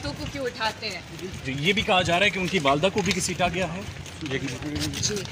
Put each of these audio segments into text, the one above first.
बातों को क्यों उठाते हैं? ये भी कहा जा रहा है कि उनकी वालदा को भी घसीटा गया है। जी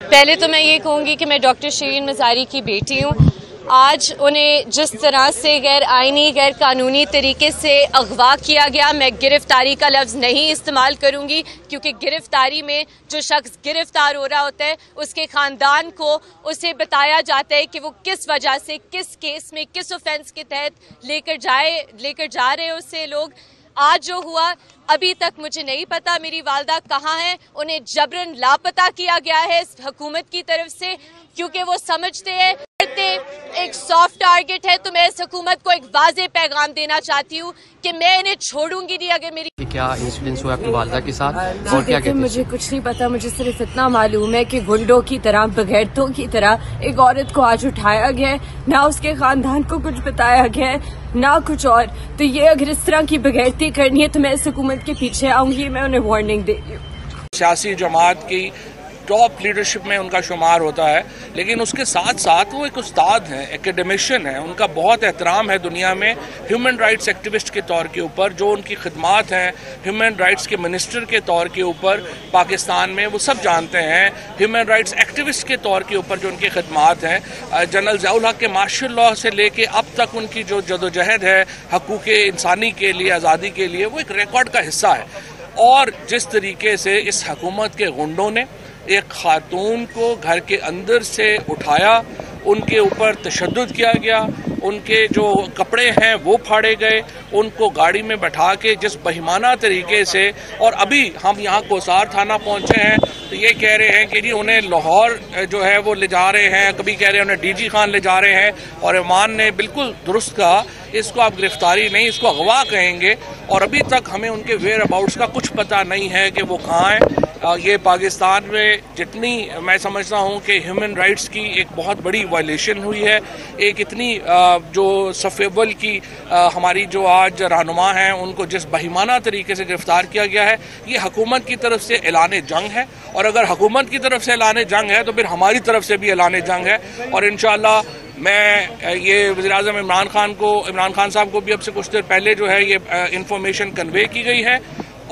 पहले तो मैं ये कहूँगी कि मैं डॉक्टर शिरीन मज़ारी की बेटी हूँ। आज उन्हें जिस तरह से गैर आइनी गैर कानूनी तरीके से अगवा किया गया, मैं गिरफ्तारी का लफ्ज़ नहीं इस्तेमाल करूँगी, क्योंकि गिरफ्तारी में जो शख्स गिरफ्तार हो रहा होता है उसके ख़ानदान को उसे बताया जाता है कि वो किस वजह से, किस केस में, किस ऑफेंस के तहत लेकर जा रहे हैं उससे लोग। आज जो हुआ अभी तक मुझे नहीं पता मेरी वालदा कहाँ है। उन्हें जबरन लापता किया गया है इस हुकूमत की तरफ से, क्योंकि वो समझते हैं एक सॉफ्ट टारगेट है। तो मैं इस हुकूमत को एक वाज़ेह पैगाम देना चाहती हूँ कि मैं इन्हें छोड़ूंगी नहीं। अगर मेरी क्या इंसिडेंस हुआ आपकी वालदा के साथ और क्या कहते? मुझे कुछ नहीं पता, मुझे सिर्फ इतना मालूम है कि गुंडों की तरह, बगैरतों की तरह एक औरत को आज उठाया गया है, ना उसके खानदान को कुछ बताया गया है ना कुछ और। तो ये अगर इस तरह की बगैरती करनी है तो मैं इस हुकूमत के पीछे आऊंगी। मैं उन्हें वार्निंग दे रही हूँ। सियासी जमात की टॉप लीडरशिप में उनका शुमार होता है, लेकिन उसके साथ साथ वो एक उस्ताद हैं, एकेडमिशियन हैं। उनका बहुत एहतराम है दुनिया में ह्यूमन राइट्स एक्टिविस्ट के तौर के ऊपर। जो उनकी खिदमात हैं ह्यूमन राइट्स के मिनिस्टर के तौर के ऊपर पाकिस्तान में, वो सब जानते हैं। ह्यूमन राइट्स एक्टिविस्ट के तौर के ऊपर जो उनकी खिदमात हैं, जनरल ज़ियाउल हक के मार्शल लॉ से लेके अब तक उनकी जो जदोजहद है हकूक़ इंसानी के लिए, आज़ादी के लिए, वो एक रिकॉर्ड का हिस्सा है। और जिस तरीके से इस हुकूमत के गुंडों ने एक खातून को घर के अंदर से उठाया, उनके ऊपर तशद्दुद किया गया, उनके जो कपड़े हैं वो फाड़े गए, उनको गाड़ी में बैठा के जिस बहिमाना तरीके से, और अभी हम यहाँ कोसार थाना पहुँचे हैं तो ये कह रहे हैं कि जी उन्हें लाहौर जो है वो ले जा रहे हैं, कभी कह रहे हैं उन्हें डीजी खान ले जा रहे हैं। और ईमान ने बिल्कुल दुरुस्त कहा, इसको आप गिरफ्तारी नहीं, इसको अगवा कहेंगे। और अभी तक हमें उनके वेयर अबाउट्स का कुछ पता नहीं है कि वो कहाँ हैं। ये पाकिस्तान में जितनी मैं समझता हूँ कि ह्यूमन राइट्स की एक बहुत बड़ी वायलेशन हुई है, एक इतनी जो सफ़ेवल की हमारी जो आज रहनुमा हैं उनको जिस बहिमाना तरीके से गिरफ्तार किया गया है, ये हुकूमत की तरफ से ऐलान जंग है। और अगर हुकूमत की तरफ से ऐलान जंग है तो फिर हमारी तरफ से भी ऐलान जंग है। और इंशाअल्लाह मैं ये वज़ीर-ए-आज़म इमरान खान साहब को भी अब से कुछ देर पहले जो है ये इंफॉर्मेशन कन्वे की गई है।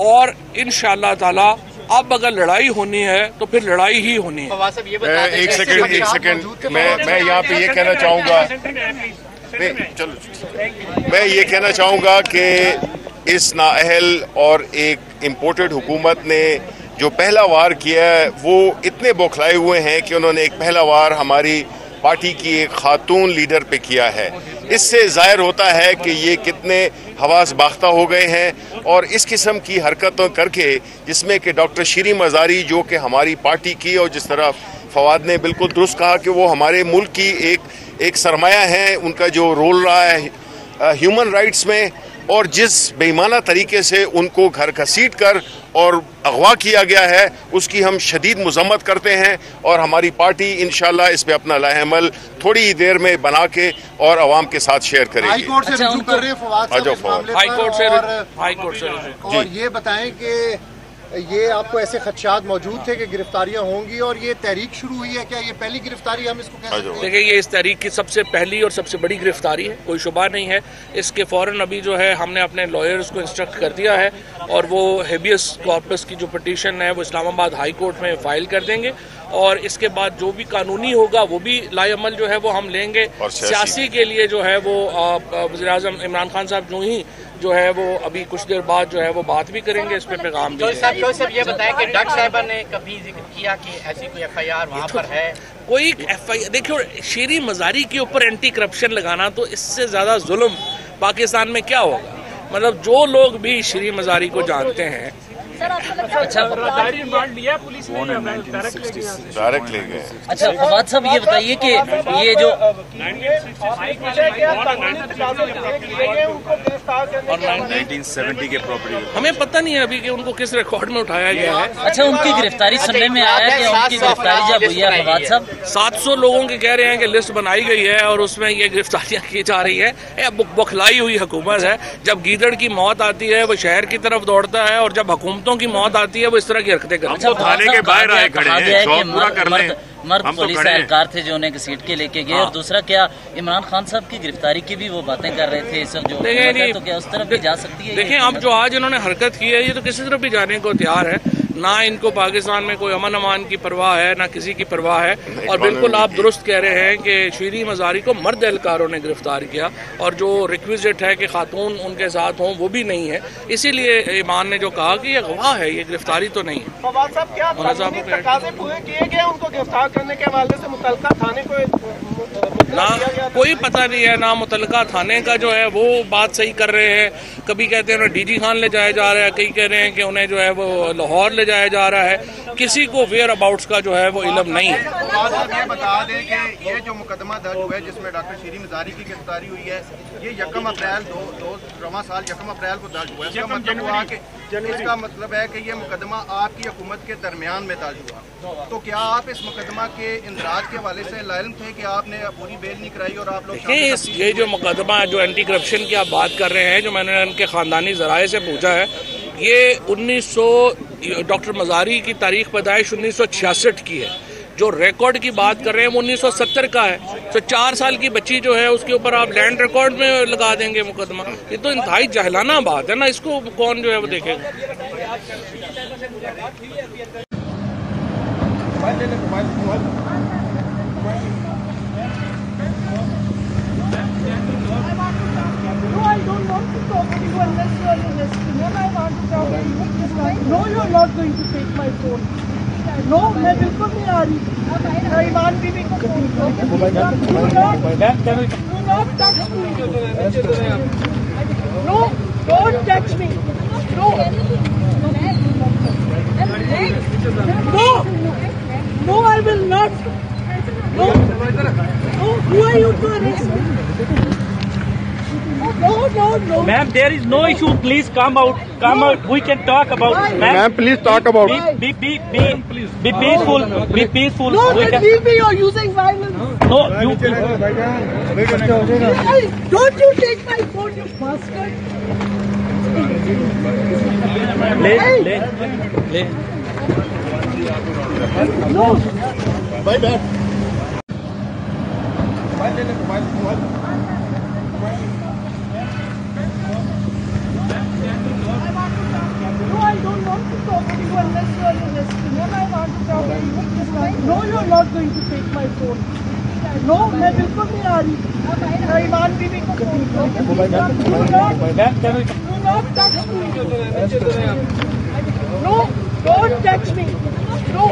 और इंशाअल्लाह ताला अब अगर लड़ाई होनी है तो फिर लड़ाई ही होनी है। एक सेकंड मैं यहाँ पे ये कहना चाहूँगा, मैं ये कहना चाहूँगा कि इस नाअहल और एक इम्पोर्टेड हुकूमत ने जो पहला वार किया है वो इतने बौखलाए हुए हैं कि उन्होंने एक पहला वार हमारी पार्टी की एक खातून लीडर पे किया है। इससे ज़ाहिर होता है कि ये कितने हवास बाख्ता हो गए हैं। और इस किस्म की हरकतों करके, जिसमें कि डॉक्टर शिरीन मज़ारी जो कि हमारी पार्टी की, और जिस तरह फवाद ने बिल्कुल दुरुस्त कहा कि वो हमारे मुल्क की एक सरमाया है, उनका जो रोल रहा है ह्यूमन राइट्स में, और जिस बेईमाना तरीके से उनको घर घसीट कर और अगवा किया गया है उसकी हम शदीद मज़म्मत करते हैं। और हमारी पार्टी इंशाल्लाह इस पे अपना लाहेमल थोड़ी ही देर में बना के और आवाम के साथ शेयर करेगी। हाई कोर्ट से रुजू कर रहे हैं फवाद हाई कोर्ट से और ये बताएं कि ये आपको ऐसे खदशात मौजूद थे कि गिरफ्तारियां होंगी, और ये तहरीक शुरू हुई है क्या? ये पहली गिरफ्तारी हम इसको कह सकते हैं? देखिए, ये इस तहरीक की सबसे पहली और सबसे बड़ी गिरफ्तारी है, कोई शुबा नहीं है। इसके फ़ौरन अभी जो है हमने अपने लॉयर्स को इंस्ट्रक्ट कर दिया है और वो हेबियस कॉर्पस की जो पिटीशन है वो इस्लामाबाद हाई कोर्ट में फ़ाइल कर देंगे। और इसके बाद जो भी कानूनी होगा वो भी लाएअमल जो है वो हम लेंगे। और सियासी के लिए जो है वो वज़ीर-ए-आज़म इमरान खान साहब जो ही जो है वो अभी कुछ देर बाद जो है वो बात भी करेंगे, इस पे पैगाम भी। साहब ये बताएं कि डॉक्टर साहिबा ने कभी जिक्र किया कि ऐसी कोई FIR वहाँ पर है? कोई FIR देखियो, शिरीन मज़ारी के ऊपर एंटी करप्शन लगाना तो इससे ज़्यादा जुल्म पाकिस्तान में क्या होगा। मतलब जो लोग भी शिरीन मज़ारी को जानते हैं, अच्छा पुलिस डायरेक्ट ले गए। अच्छा फवाद साहब ये बताइए कि ये जो और 1970 के प्रॉपर्टी हमें पता नहीं है अभी कि उनको किस रिकॉर्ड में उठाया गया है। अच्छा, उनकी गिरफ्तारी सुनने में आया कि उनकी गिरफ्तारी जब हुई है फवाद साहब, 700 लोगों के कह रहे हैं कि लिस्ट बनाई गई है और उसमें ये गिरफ्तारियां की जा रही है। बौखलाई हुई हुकूमत है। जब गीदड़ की मौत आती है वो शहर की तरफ दौड़ता है, और जब हुकूमतों की मौत आती है वो इस तरह की हरकतें करते हैं। थाने के बाहर आए खड़े हैं, जॉब पूरा कर लें। मर्द पुलिस एहलकार थे जो उन्हें घसीट के लेके गए। और दूसरा, क्या इमरान खान साहब की गिरफ्तारी की भी वो बातें कर रहे थे इस वक्त, जो तो क्या उस तरफ भी जा सकती है? देखिए, अब जो आज इन्होंने हरकत की है, ये तो किसी तरफ भी जाने को तैयार है। ना इनको पाकिस्तान में कोई अमन अमान की परवाह है, ना किसी की परवाह है। और बिल्कुल आप दुरुस्त कह रहे हैं कि शीरी मज़ारी को मर्द एहलकारों ने गिरफ्तार किया, और जो रिक्विजिट है कि खातून उनके साथ हों वो भी नहीं है। इसीलिए ईमान ने जो कहा कि ये गवाह है, ये गिरफ्तारी तो नहीं है। फवाद साहब, क्या तकाज़े पूरे किए गए उनको गिरफ्तार करने के हवाले से मुतल्लिका थाने को ना कोई पता नहीं है, ना मुतल्लिका थाने का जो है वो बात सही कर रहे हैं। कभी कहते हैं उन्हें डीजी खान ले जाया जा रहा है, कई कह रहे हैं कि उन्हें जो है वो लाहौर ले जाया जा रहा है। किसी को वेयर अबाउट्स का जो है वो इल्म नहीं है। ये बता दें कि ये जो मुकदमा दर्ज हुआ है जिसमें डॉक्टर शीरी मज़ारी की गिरफ्तारी हुई है, ये 1 अप्रैल 2000 साल 1 अप्रैल को दर्ज हुआ है। इसका मतलब है कि ये मुकदमा आपकी हुकूमत के दरमियान में दर्ज हुआ। तो क्या आप इस मुकदमा के इंदराज के हवाले से लाइल्म थे कि आपने पूरी बेल नहीं कराई और आप लोग ये जो मुकदमा जो एंटी करप्शन की आप बात कर रहे हैं, जो मैंने उनके ख़ानदानी ज़राए से पूछा है, ये डॉक्टर मज़ारी की तारीख पैदाइश 1966 की है। जो रिकॉर्ड की बात कर रहे हैं वो 1970 का है। तो 4 साल की बच्ची जो है उसके ऊपर आप लैंड रिकॉर्ड में लगा देंगे मुकदमा। ये तो इंतहाई जहलाना बात है ना, इसको कौन जो है वो देखेगा। नो, मैं बिल्कुल नहीं आ रही। ईमान बीवी को no, don't touch me. No, no, I will not. No, who are you to arrest me? No. Ma'am, there is no issue. Please come out. Come out. We can talk about. Ma'am, please talk about. Be peaceful. Be peaceful. No, leave me. You're using violence. No, you. Don't you take my phone, you bastard. Le. No. Bye back. I don't want to talk to you unless you are arresting me. I want to talk to you. No, you're not going to take my phone. No, मैं बिल्कुल नहीं आ रही। ईमान बीवी को phone करो। Do not touch me. No, don't touch me. No.